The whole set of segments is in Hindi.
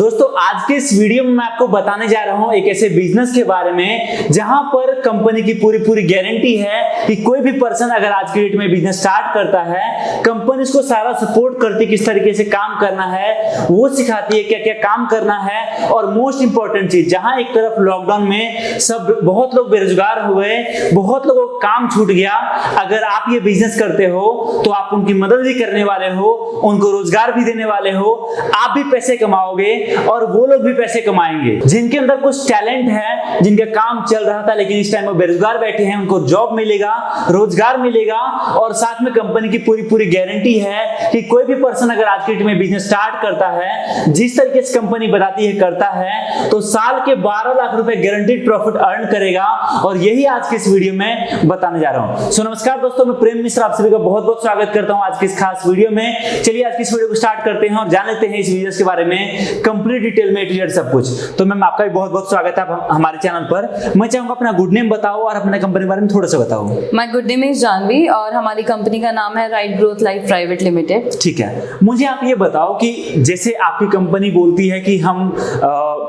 दोस्तों आज के इस वीडियो में मैं आपको बताने जा रहा हूं एक ऐसे बिजनेस के बारे में जहां पर कंपनी की पूरी गारंटी है कि कोई भी पर्सन अगर आज की डेट में बिजनेस स्टार्ट करता है, कंपनी उसको सारा सपोर्ट करती है, किस तरीके से काम करना है वो सिखाती है, क्या क्या काम करना है। और मोस्ट इंपॉर्टेंट चीज, जहां एक तरफ लॉकडाउन में बहुत लोग बेरोजगार हुए, बहुत लोगों को काम छूट गया, अगर आप ये बिजनेस करते हो तो आप उनकी मदद भी करने वाले हो, उनको रोजगार भी देने वाले हो, आप भी पैसे कमाओगे और वो लोग भी पैसे कमाएंगे। जिनके अंदर कुछ टैलेंट है, जिनका काम चल रहा था लेकिन इस टाइम वो बेरोजगार बैठे हैं, उनको जॉब मिलेगा, रोजगार मिलेगा और साथ में कंपनी की पूरी गारंटी है कि कोई भी पर्सन अगर आज के डेट में बिजनेस स्टार्ट करता है, जिस तरीके से कंपनी बताती है करता है, तो साल के 12 लाख रुपए गारंटीड प्रॉफिट अर्न करेगा। और यही आज के इस वीडियो में बताने जा रहा हूं। सो नमस्कार दोस्तों, मैं प्रेम मिश्रा आप सभी का बहुत बहुत स्वागत करता हूं आज की इस खास वीडियो में। चलिए आज की इस वीडियो को स्टार्ट करते हैं और जान लेते हैं इस बिजनेस के बारे में कंप्लीट डिटेल में A to Z सब कुछ। तो मैम आपका भी बहुत बहुत स्वागत है हमारे चैनल पर। मैं चाहूंगा अपना गुड नेम बताओ और अपने कंपनी के बारे में थोड़ा सा बताओ। My good name is Janvi और हमारी कंपनी का नाम है Right Growth Life Private Limited. ठीक है, मुझे आप ये बताओ कि जैसे आपकी कंपनी बोलती है कि हम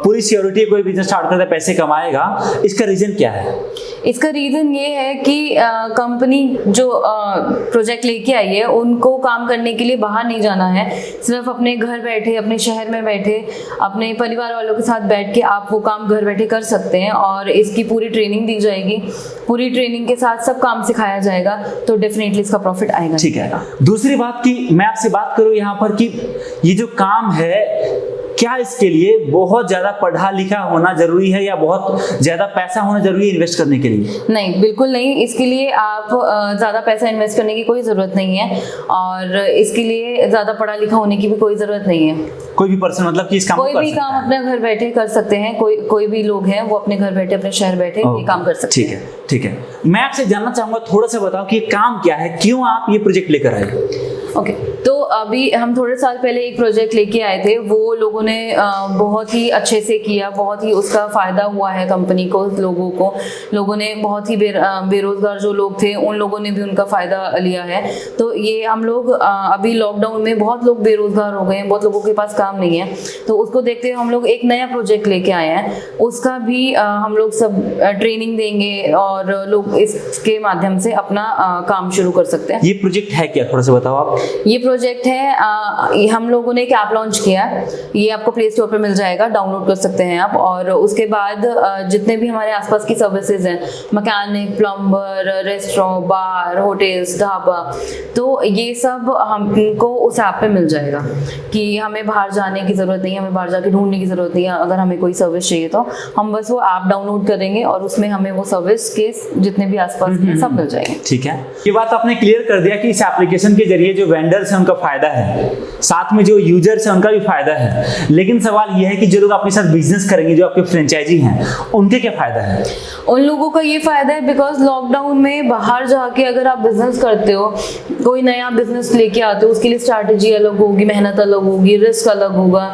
पूरी सिक्योरिटी कोई बिजनेस स्टार्ट करता है पैसे कमाएगा, इसका रीजन क्या है? इसका रीजन ये है कि कंपनी जो प्रोजेक्ट लेके आई है उनको काम करने के लिए बाहर नहीं जाना है, सिर्फ अपने घर बैठे, अपने शहर में बैठे, अपने परिवार वालों के साथ बैठ के आप वो काम घर बैठे कर सकते हैं और इसकी पूरी ट्रेनिंग दी जाएगी। पूरी ट्रेनिंग के साथ सब काम सिखाया जाएगा, तो डेफिनेटली इसका प्रॉफिट आएगा। ठीक है, दूसरी बात की मैं आपसे बात करूं यहाँ पर कि ये जो काम है, क्या इसके लिए बहुत ज्यादा पढ़ा लिखा होना जरूरी है या बहुत ज्यादा पैसा होना जरूरी है इन्वेस्ट करने के लिए? नहीं, बिल्कुल नहीं। इसके लिए आप ज़्यादा पैसा इन्वेस्ट करने की कोई ज़रूरत नहीं है और इसके लिए ज़्यादा पढ़ा लिखा होने की भी कोई ज़रूरत नहीं है। कोई भी पर्सन मतलब कि इस काम कोई भी काम अपने घर बैठे कर सकते हैं। कोई भी लोग हैं वो अपने घर बैठे, अपने शहर बैठे ये काम कर सकते हैं। ठीक है, मैं आपसे जानना चाहूंगा, थोड़ा सा बताओ कि ये काम क्या है, क्यों आप ये प्रोजेक्ट लेकर आए? ओके, तो अभी हम थोड़े साल पहले एक प्रोजेक्ट लेके आए थे, वो लोगों ने बहुत ही अच्छे से किया, बहुत ही उसका फ़ायदा हुआ है कंपनी को, लोगों ने बहुत ही बेरोजगार जो लोग थे उन लोगों ने भी उनका फ़ायदा लिया है। तो ये हम लोग अभी लॉकडाउन में बहुत लोग बेरोजगार हो गए हैं, बहुत लोगों के पास काम नहीं है, तो उसको देखते हुए हम लोग एक नया प्रोजेक्ट लेके आए हैं। उसका भी हम लोग सब ट्रेनिंग देंगे और लोग इसके माध्यम से अपना काम शुरू कर सकते हैं। ये प्रोजेक्ट है क्या, थोड़ा सा बताओ आप। ये प्रोजेक्ट है, हम लोगों ने एक ऐप लॉन्च किया है, ये आपको प्ले स्टोर पर मिल जाएगा, डाउनलोड कर सकते हैं आप। और उसके बाद जितने भी हमारे आसपास की सर्विसेज हैं, मैकेनिक, प्लम्बर, रेस्टोरेंट, बार, होटल्स, ढाबा, तो ये सब हमको उस ऐप पे मिल जाएगा कि हमें बाहर जाने की ज़रूरत नहीं है, हमें बाहर जाके ढूंढने की ज़रूरत नहीं है। अगर हमें कोई सर्विस चाहिए तो हम बस वो ऐप डाउनलोड करेंगे और उसमें हमें वो सर्विस के जितने भी आसपास हैं सब मिल जाएंगे। ठीक है, ये बात आपने क्लियर कर दिया कि इस एप्लीकेशन के जरिए जो वेंडर्स हैं उनका फायदा है, साथ में जो यूजर्स हैं उनका भी फायदा है। लेकिन सवाल यह है कि जो लोग आपके साथ बिजनेस करेंगे, जो आपके फ्रेंचाइजी हैं, उनके क्या फायदा है? उन लोगों का ये फायदा है बिकॉज लॉकडाउन में बाहर जाके अगर आप बिजनेस करते हो, कोई नया बिजनेस लेके आते हो, उसके लिए स्ट्रैटेजी अलग होगी, मेहनत अलग होगी, रिस्क अलग होगा,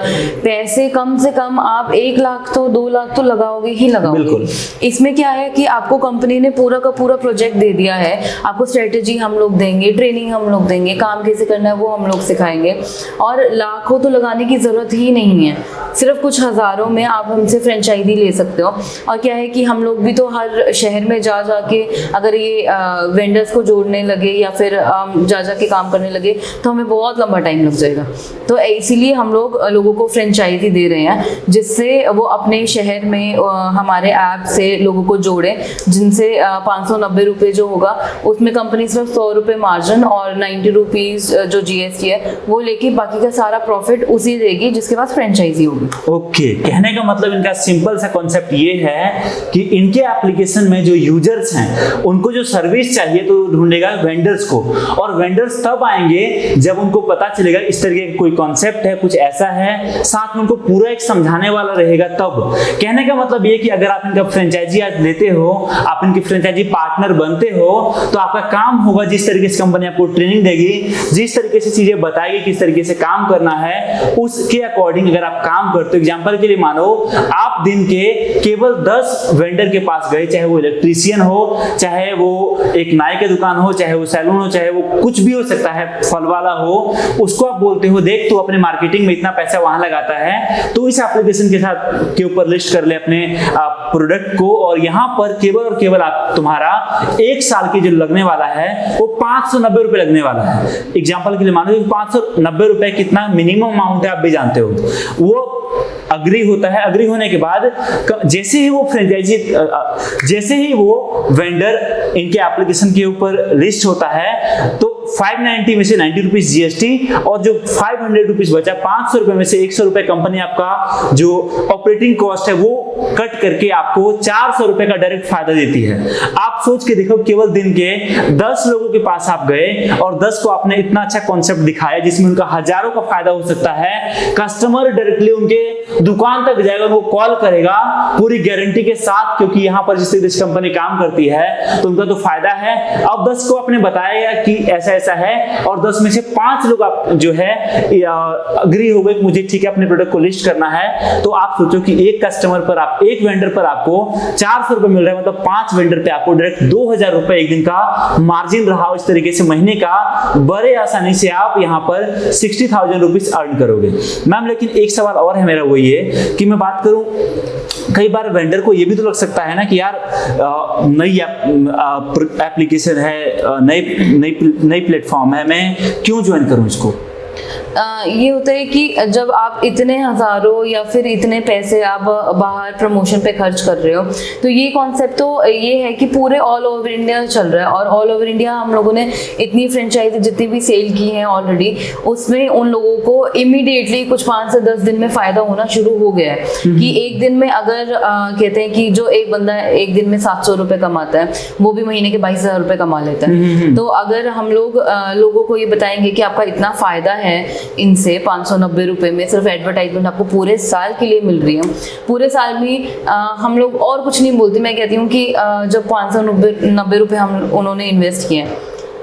पैसे कम से कम आप 1 लाख तो 2 लाख तो लगाओगे ही लगाओगे। बिल्कुल। इसमें क्या है कि आपको कंपनी ने पूरा का पूरा प्रोजेक्ट दे दिया है, आपको स्ट्रेटेजी हम लोग देंगे, ट्रेनिंग हम लोग देंगे, काम कैसे करना है वो हम लोग सिखाएंगे और लाखों तो लगाने की जरूरत ही नहीं है, सिर्फ कुछ हजारों में आप हमसे फ्रेंचाइजी ले सकते हो। और क्या है कि हम लोग भी तो हर शहर में जा के अगर ये वेंडर्स को जोड़ने लगे या फिर जा के काम करने लगे तो हमें बहुत लंबा टाइम लग जाएगा। तो इसीलिए हम लोग लोगों को फ्रेंचाइजी दे रहे हैं, जिससे वो अपने शहर में हमारे ऐप से लोगों को जोड़े, जिनसे 590 रुपये जो होगा उसमें कंपनी सिर्फ 100 रुपये मार्जिन और 90 रुपीज़ जो GST है वो लेके बाकी का सारा प्रॉफिट उसी देगी जिसके पास फ्रेंचाइजी होगी। ओके, कहने का मतलब इनका सिंपल सा कॉन्सेप्ट ये है कि इनके एप्लीकेशन में जो यूजर्स हैं उनको जो सर्विस चाहिए तो ढूंढेगा वेंडर्स को, और वेंडर्स तब आएंगे जब उनको पता चलेगा इस तरीके का कोई कॉन्सेप्ट है, कुछ ऐसा है, साथ में उनको पूरा एक समझाने वाला रहेगा तब। कहने का मतलब ये कि अगर आप इनका फ्रेंचाइजी आज लेते हो, आप इनके फ्रेंचाइजी पार्टनर बनते हो, तो आपका काम होगा जिस तरीके से कंपनी आपको ट्रेनिंग देगी, जिस तरीके से चीजें बताई गई किस तरीके से काम करना है, उसके अकॉर्डिंग अगर आप काम करते हो, एग्जांपल के लिए मानो आप दिन के केवल 10 वेंडर के पास गए, चाहे वो इलेक्ट्रीशियन हो, चाहे वो एक नाई की दुकान हो, चाहे वो सैलून हो, चाहे वो कुछ भी हो सकता है, फल वाला हो, उसको आप बोलते हो देख तू अपने मार्केटिंग में इतना पैसा वहां लगाता है, तो इस एप्लीकेशन के साथ के ऊपर लिस्ट कर ले अपने प्रोडक्ट को, और यहाँ पर केवल और केवल आप तुम्हारा 1 साल की जो लगने वाला है वो 590 रुपए लगने वाला है। एग्जाम्पल के लिए मानो 590 रुपए कितना मिनिमम अमाउंट है आप भी जानते हो। वो अग्री होता है, अग्री होने के बाद जैसे ही वो फ्रेंचाइजी, जैसे ही वो वेंडर इनके एप्लीकेशन के ऊपर लिस्ट होता है, तो 590 में से 90 रुपीज जीएसटी और जो 500 रुपीज बचा, 500 रुपए में से 100 रुपए कंपनी आपका जो ऑपरेटिंग कॉस्ट है वो कट करके आपको 400 रुपए का डायरेक्ट फायदा देती है। आप सोच के देखो, केवल दिन के 10 लोगों के पास आप गए और 10 को आपने इतना अच्छा कॉन्सेप्ट दिखाया जिसमें उनका हजारों का फायदा हो सकता है। कस्टमर डायरेक्टली उनके दुकान तक जाएगा, उनको कॉल करेगा पूरी गारंटी के साथ, क्योंकि यहाँ पर जिस कंपनी काम करती है तो उनका तो फायदा है। अब 10 को आपने बताया कि ऐसा ऐसा है, और 10 में से 5 लोग आप जो है अग्री हो गए कि मुझे ठीक है अपने प्रोडक्ट को लिस्ट करना है, तो आप सोचो कि एक कस्टमर पर आप, एक वेंडर पर आपको 400 रुपए मिल रहा है, मतलब 5 वेंडर पे आपको डायरेक्ट 2000 रुपए एक दिन का मार्जिन रहा। इस तरीके से महीने का बड़े आसानी से आप यहाँ पर 60,000 रुपीज अर्न करोगे। मैम लेकिन एक सवाल और है मेरा, वो ये कि मैं बात करूं, कई बार वेंडर को ये भी तो लग सकता है ना कि यार नई एप्लीकेशन है, नई प्लेटफॉर्म है, मैं क्यों ज्वाइन करूं इसको। ये होता है कि जब आप इतने हजारों या फिर इतने पैसे आप बाहर प्रमोशन पे खर्च कर रहे हो, तो ये कॉन्सेप्ट तो ये है कि पूरे ऑल ओवर इंडिया चल रहा है, और ऑल ओवर इंडिया हम लोगों ने इतनी फ्रेंचाइजी जितनी भी सेल की हैं ऑलरेडी, उसमें उन लोगों को इमीडिएटली कुछ 5 से 10 दिन में फायदा होना शुरू हो गया है। कि एक दिन में अगर कहते हैं कि जो एक बंदा एक दिन में 700 रुपए कमाता है, वो भी महीने के 22,000 रुपए कमा लेता है। तो अगर हम लोग लोगों को ये बताएंगे कि आपका इतना फायदा है इनसे, 590 रुपए में सिर्फ एडवर्टाइजमेंट आपको पूरे साल के लिए मिल रही है, पूरे साल में हम लोग और कुछ नहीं बोलते। मैं कहती हूँ कि जब 590 रुपए हम उन्होंने इन्वेस्ट किए हैं,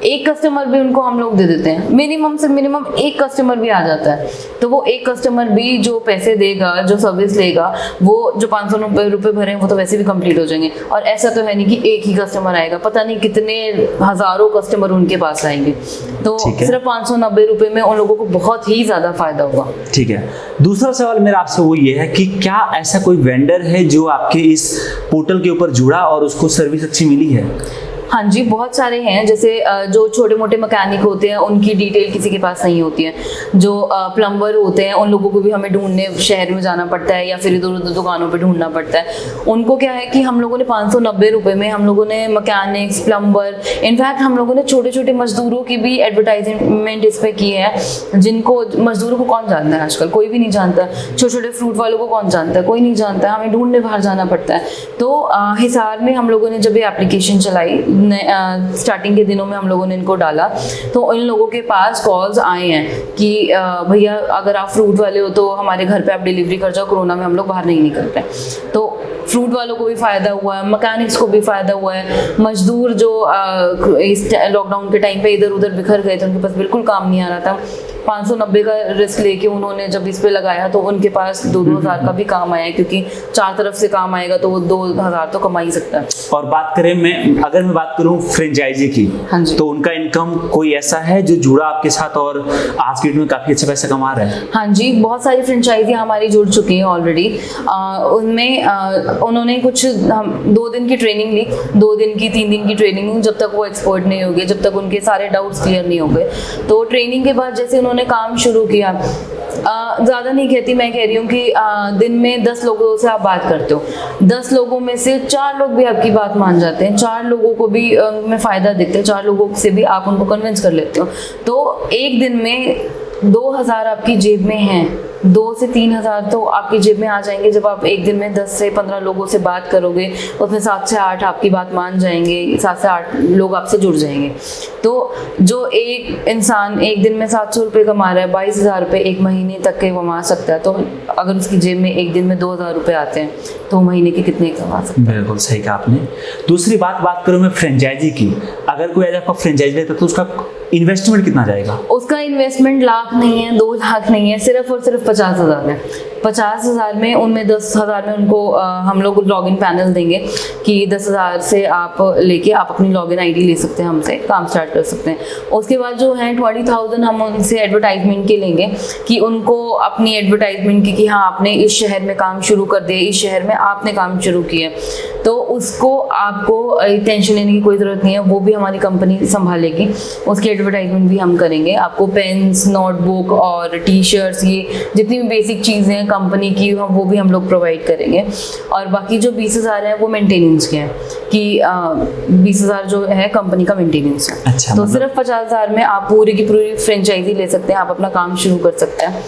एक कस्टमर भी उनको हम लोग दे देते हैं, मिनिमम से मिनिमम एक कस्टमर भी आ जाता है, तो वो एक कस्टमर भी जो पैसे देगा, जो सर्विस लेगा, वो जो 590 रुपए भरे हैं वो तो वैसे भी कंप्लीट हो जाएंगे। और ऐसा तो है नहीं कि एक ही कस्टमर आएगा, पता नहीं कितने हजारों कस्टमर उनके पास आएंगे, तो सिर्फ 590 रुपए में उन लोगों को बहुत ही ज्यादा फायदा होगा। ठीक है, दूसरा सवाल मेरा आपसे वो ये है कि क्या ऐसा कोई वेंडर है जो आपके इस पोर्टल के ऊपर जुड़ा और उसको सर्विस अच्छी मिली है? हाँ जी, बहुत सारे हैं। जैसे जो छोटे मोटे मैकेनिक होते हैं उनकी डिटेल किसी के पास नहीं होती है, जो प्लम्बर होते हैं उन लोगों को भी हमें ढूंढने शहर में जाना पड़ता है या फिर इधर उधर दुकानों पे ढूंढना पड़ता है। उनको क्या है कि हम लोगों ने 590 रुपए में हम लोगों ने मैकेनिक्स, प्लम्बर, इनफैक्ट हम लोगों ने छोटे छोटे मजदूरों की भी एडवर्टाइजमेंट इस पर की है, जिनको मजदूरों को कौन जानता है आजकल, कोई भी नहीं जानता। छोटे छोटे फ्रूट वालों को कौन जानता है, कोई नहीं जानता, हमें ढूंढने बाहर जाना पड़ता है। तो हिसार में हम लोगों ने जब ये एप्लीकेशन चलाई, स्टार्टिंग के दिनों में हम लोगों ने इनको डाला, तो इन लोगों के पास कॉल्स आए हैं कि भैया अगर आप फ्रूट वाले हो तो हमारे घर पे आप डिलीवरी कर जाओ, कोरोना में हम लोग बाहर नहीं निकल पाए। तो फ्रूट वालों को भी फायदा हुआ है, मैकेनिक्स को भी फायदा हुआ है, मजदूर जो इस लॉकडाउन के टाइम पे इधर उधर बिखर गए थे, उनके पास बिल्कुल काम नहीं आ रहा था, 590 का रिस्क लेके उन्होंने जब इस पे लगाया तो उनके पास 2-2 हज़ार का भी काम आया, क्योंकि 4 तरफ से काम आएगा तो वो 2,000 तो कमा ही सकता है। और बात करें अगर मैं बात करूं फ्रेंचाइजी की, हाँ जी, तो उनका इनकम कोई ऐसा है जो जुड़ा आपके साथ और आज की डेट में काफी अच्छा पैसा कमा रहा है? हाँ जी, बहुत सारी फ्रेंचाइजी हमारी जुड़ चुकी हैं ऑलरेडी। उनमें उन्होंने कुछ 2 दिन की ट्रेनिंग ली, 2 दिन की 3 दिन की ट्रेनिंग, जब तक वो एक्सपर्ट नहीं हो गए, जब तक उनके सारे डाउट्स क्लियर नहीं हो गए। तो ट्रेनिंग के बाद जैसे उन्होंने काम शुरू किया, ज़्यादा नहीं कहती, मैं कह रही हूँ कि दिन में 10 लोगों से आप बात करते हो, 10 लोगों में से 4 लोग भी आपकी बात मान जाते हैं, 4 लोगों को भी में फ़ायदा दिखता है, 4 लोगों से भी आप उनको कन्विंस कर लेते हो। तो एक दिन में 2,000 आपकी जेब में हैं, 2 से 3,000 तो आपकी जेब में आ जाएंगे जब आप एक दिन में 10 से 15 लोगों से बात करोगे, उसमें 7 से 8 आपकी बात मान जाएंगे, 7 से 8 लोग आपसे जुड़ जाएंगे। तो जो एक इंसान एक दिन में 700 रुपये कमा रहा है, 22,000 रुपये एक महीने तक के कमा सकता है, तो अगर उसकी जेब में एक दिन में 2,000 रुपये आते हैं तो महीने के कितने कमा सकते हैं? बिल्कुल सही कहा आपने। दूसरी बात करूँ मैं फ्रेंचाइजी की, अगर कोई आपका फ्रेंचाइजी लेता तो उसका इन्वेस्टमेंट कितना जाएगा? उसका इन्वेस्टमेंट लाख नहीं है, 2 लाख नहीं है, सिर्फ और सिर्फ 50,000 है। 50,000 में, उनमें 10,000 में उनको हम लोग लॉगिन पैनल देंगे कि 10,000 से आप लेके आप अपनी लॉगिन आईडी ले सकते हैं, हमसे काम स्टार्ट कर सकते हैं। उसके बाद जो है 20,000 हम उनसे एडवर्टाइजमेंट के लेंगे कि उनको अपनी एडवर्टाइजमेंट की कि हाँ आपने इस शहर में काम शुरू कर दिया, इस शहर में आपने काम शुरू किया, तो उसको आपको टेंशन लेने की कोई ज़रूरत नहीं है, वो भी हमारी कंपनी संभालेगी। उसकी एडवर्टाइजमेंट भी हम करेंगे। आपको पेन्स, नोटबुक और टी-शर्ट्स, ये जितनी भी बेसिक चीज़ें हैं कंपनी की वो भी हम लोग प्रोवाइड करेंगे। और बाकी जो 20,000 है वो मेंटेनेंस के हैं कि 20,000 जो है कंपनी का मेंटेनेंस है। अच्छा, तो सिर्फ 50,000 में आप पूरी की पूरी फ्रेंचाइजी ले सकते हैं, आप अपना काम शुरू कर सकते हैं।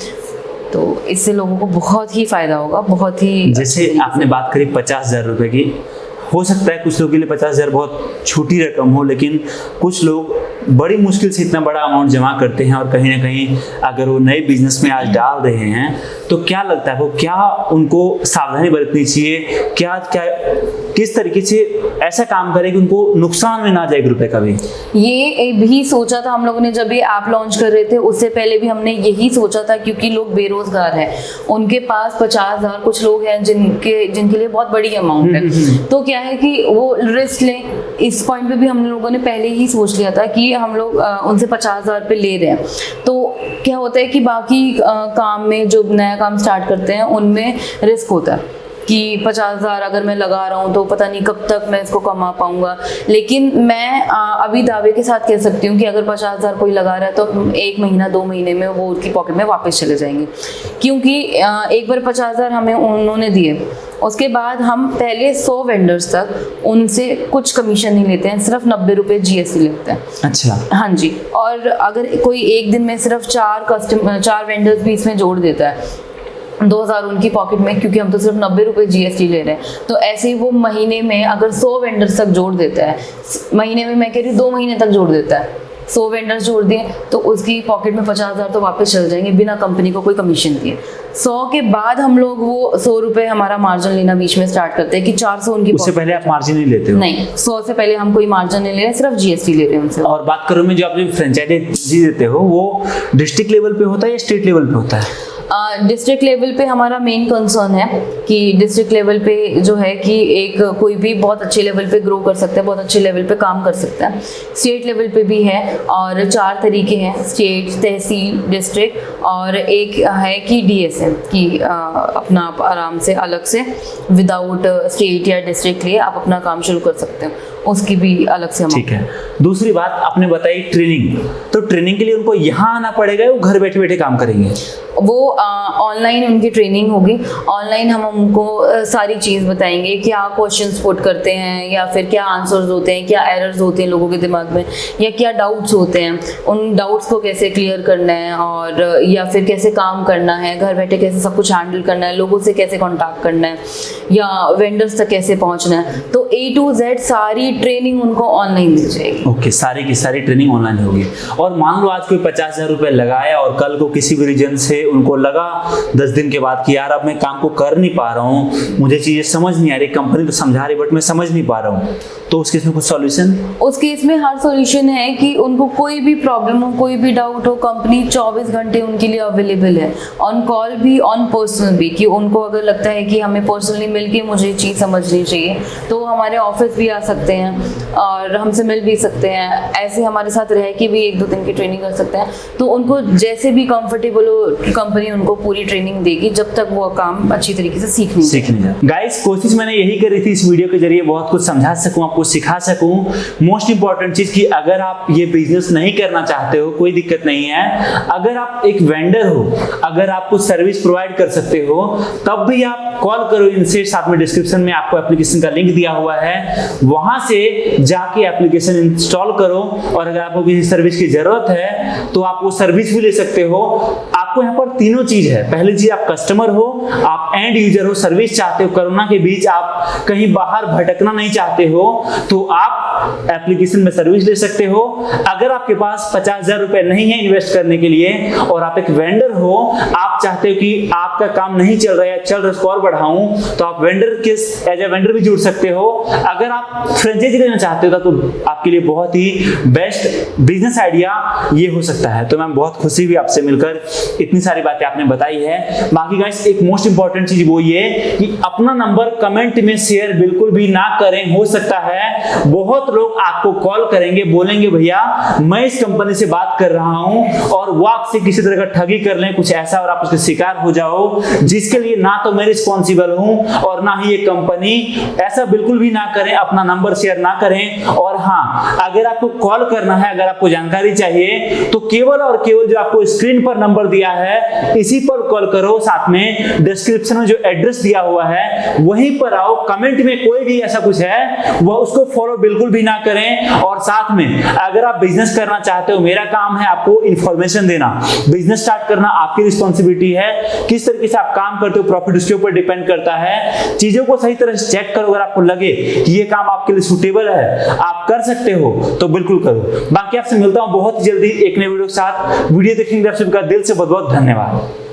तो इससे लोगों को बहुत ही फायदा होगा, बहुत ही। जैसे आपने बात करी 50,000 रुपए की, हो सकता है कुछ लोगों के लिए 50,000 बहुत छोटी रकम हो, लेकिन कुछ लोग बड़ी मुश्किल से इतना बड़ा अमाउंट जमा करते हैं और कहीं ना कहीं अगर वो नए बिजनेस में आज डाल रहे हैं तो क्या लगता है वो क्या उनको सावधानी बरतनी चाहिए, क्या क्या किस तरीके से ऐसा काम करें कि उनको नुकसान में ना जाए एक रुपए का भी? ये भी सोचा था हम लोगों ने जब ये ऐप लॉन्च कर रहे थे, उससे पहले भी हमने यही सोचा था, क्योंकि लोग बेरोजगार हैं, उनके पास 50,000, कुछ लोग हैं जिनके लिए बहुत बड़ी अमाउंट है। तो क्या है कि वो रिस्क लें, इस पॉइंट पे भी हम लोगों ने पहले ही सोच लिया था कि हम लोग उनसे 50,000 पे ले रहे हैं। तो क्या होता है कि बाकी काम में जो नया काम स्टार्ट करते हैं उनमें रिस्क होता है कि 50,000 अगर मैं लगा रहा हूँ तो पता नहीं कब तक मैं इसको कमा पाऊंगा। लेकिन मैं अभी दावे के साथ कह सकती हूँ कि अगर 50,000 कोई लगा रहा है तो 1 महीना 2 महीने में वो उसकी पॉकेट में वापस चले जाएंगे, क्योंकि एक बार 50,000 हमें उन्होंने दिए, उसके बाद हम पहले 100 वेंडर्स तक उनसे कुछ कमीशन नहीं लेते हैं, सिर्फ 90 रुपये GST लेते हैं। अच्छा, हाँ जी। और अगर कोई एक दिन में सिर्फ 4 वेंडर्स भी इसमें जोड़ देता है, 2,000 उनकी पॉकेट में, क्योंकि हम तो सिर्फ 90 रुपये GST ले रहे हैं। तो ऐसे ही वो महीने में अगर 100 वेंडर्स तक जोड़ देता है, महीने में मैं कह रही हूँ 2 महीने तक जोड़ देता है, 100 वेंडर्स जोड़ दिए तो उसकी पॉकेट में 50,000 तो वापस चल जाएंगे बिना कंपनी को कोई कमीशन दिए। 100 के बाद हम लोग वो 100 रुपये हमारा मार्जिन लेना बीच में स्टार्ट करते हैं कि 400 उनकी। उससे पहले आप मार्जिन नहीं लेते हो? नहीं, 100 से पहले हम कोई मार्जिन नहीं ले रहे हैं, सिर्फ GST ले रहे हैं उनसे। और बात करूँ मैं, जो आप फ्रेंचाइजी देते हो वो डिस्ट्रिक्ट लेवल पे होता है या स्टेट लेवल पे होता है? डिस्ट्रिक्ट लेवल पे हमारा मेन कंसर्न है कि डिस्ट्रिक्ट लेवल पे जो है कि एक कोई भी बहुत अच्छे लेवल पे ग्रो कर सकता है, बहुत अच्छे लेवल पे काम कर सकता है। स्टेट लेवल पे भी है, और 4 तरीके हैं, स्टेट, तहसील, डिस्ट्रिक्ट, और एक है कि DSM कि अपना आप आराम से अलग से विदाउट स्टेट या डिस्ट्रिक्ट लिए आप अपना काम शुरू कर सकते हो, उसकी भी अलग से। ठीक है। दूसरी बात आपने बताई ट्रेनिंग, तो ट्रेनिंग के लिए उनको यहाँ आना पड़ेगा या वो घर बैठे बैठे काम करेंगे? वो ऑनलाइन उनकी ट्रेनिंग होगी। ऑनलाइन हम उनको सारी चीज़ बताएंगे, क्या क्वेश्चंस पुट करते हैं या फिर क्या आंसर्स होते हैं, क्या एरर्स होते हैं लोगों के दिमाग में, या क्या डाउट्स होते हैं, उन डाउट्स को कैसे क्लियर करना है, और या फिर कैसे काम करना है, घर बैठे कैसे सब कुछ हैंडल करना है, लोगों से कैसे कॉन्टैक्ट करना है, या वेंडर्स तक कैसे पहुंचना है। तो A to Z सारी ट्रेनिंग उनको ऑनलाइन दी जाएगी। ओके, सारी की सारी ट्रेनिंग ऑनलाइन होगी। और मान लो आज कोई 50,000 रुपये लगाया और कल को किसी भी रीजन से उनको लगा 10 दिन के बाद कि यार अब मैं काम को कर नहीं पा रहा हूँ, मुझे चीजें समझ नहीं आ रही, कंपनी तो समझा रही बट मैं समझ नहीं पा रहा हूँ, तो उस केस में कुछ सॉल्यूशन? उस केस में हर सॉल्यूशन है कि उनको कोई भी प्रॉब्लम हो, कोई भी डाउट हो, कंपनी 24 घंटे उनके लिए अवेलेबल है, ऑन कॉल भी, ऑन पर्सनल भी, कि उनको अगर लगता है कि हमें पर्सनली मिलके मुझे चीज़ समझनी चाहिए तो हमारे ऑफिस भी आ सकते हैं और हमसे मिल भी सकते हैं, ऐसे हमारे साथ रह के भी 1-2 दिन की ट्रेनिंग कर सकते हैं। तो उनको जैसे भी कंफर्टेबल हो कंपनी उनको पूरी ट्रेनिंग देगी जब तक वो काम अच्छी तरीके से सीख नहीं जाए। गाइस, कोशिश मैंने यही करी थी इस वीडियो के जरिए बहुत कुछ समझा सकूं, आपको सिखा सकूं। मोस्ट इंपॉर्टेंट चीज कि अगर आप ये बिजनेस नहीं करना चाहते हो कोई दिक्कत नहीं है, अगर आप एक वेंडर हो, अगर आप कुछ सर्विस प्रोवाइड कर सकते हो तब भी आप कॉल करो इनसे, साथ में डिस्क्रिप्शन में आपको एप्लीकेशन का लिंक दिया हुआ है, वहां से जाके एप्लीकेशन इंस्टॉल करो। और अगर आपको किसी सर्विस की जरूरत है तो आप वो सर्विस भी ले सकते हो। आपको यहाँ पर तीनों चीज है, पहली चीज आप कस्टमर हो, आप एंड यूजर हो, सर्विस चाहते हो, कोरोना के बीच आप कहीं बाहर भटकना नहीं चाहते हो तो आप एप्लीकेशन में सर्विस ले सकते हो। अगर आपके पास 50,000 रुपए नहीं है इन्वेस्ट करने के लिए और आप एक वेंडर हो, आप चाहते हो कि आपका काम नहीं चल रहा है, चल रहा है और बढ़ाऊं, तो आप वेंडर के एज ए वेंडर भी जुड़ सकते हो। अगर आप फ्रेंचाइजी लेना चाहते हो तो आपके लिए बहुत ही बेस्ट बिजनेस आइडिया ये हो सकता है। तो मैम बहुत खुशी हुई आपसे मिलकर, इतनी सारी बातें आपने बताई है। बाकी गाइस एक मोस्ट इंपॉर्टेंट चीज वो ये कि अपना नंबर कमेंट में शेयर बिल्कुल भी ना करें। हो सकता है बहुत लोग आपको कॉल करेंगे, बोलेंगे भैया मैं इस कंपनी से बात कर रहा हूं, और वो आपसे किसी तरह का ठगी कर लें कुछ ऐसा, और आप उसके शिकार हो जाओ, जिसके लिए ना तो मैं रिस्पॉन्सिबल हूं और ना ही ये कंपनी। ऐसा बिल्कुल भी ना करें, अपना नंबर शेयर ना करें। और हाँ, अगर आपको कॉल करना है, अगर आपको जानकारी चाहिए, तो केवल और केवल जो आपको स्क्रीन पर नंबर दिया है इसी पर कॉल करो। साथ में डिस्क्रिप्शन में जो एड्रेस दिया हुआ है वहीं पर आओ। कमेंट में कोई भी ऐसा कुछ है वो उसको फॉलो बिल्कुल भी ना करें। और साथ में अगर आप बिजनेस करना चाहते हो, मेरा काम है आपको इंफॉर्मेशन देना। बिजनेस स्टार्ट करना आपकी रिस्पॉन्सिबिलिटी है, किस तरीके से आप काम करते हो प्रॉफिट उसके ऊपर डिपेंड करता है। चीजों को सही तरह से चेक करो, अगर आपको लगे कि ये काम आपके लिए सुटेबल है, आप कर सकते हो, तो बिल्कुल करो। बाकी आपसे मिलता हूं बहुत जल्दी एक नए वीडियो के साथ। वीडियो देखने के लिए आपका दिल से बहुत बहुत धन्यवाद।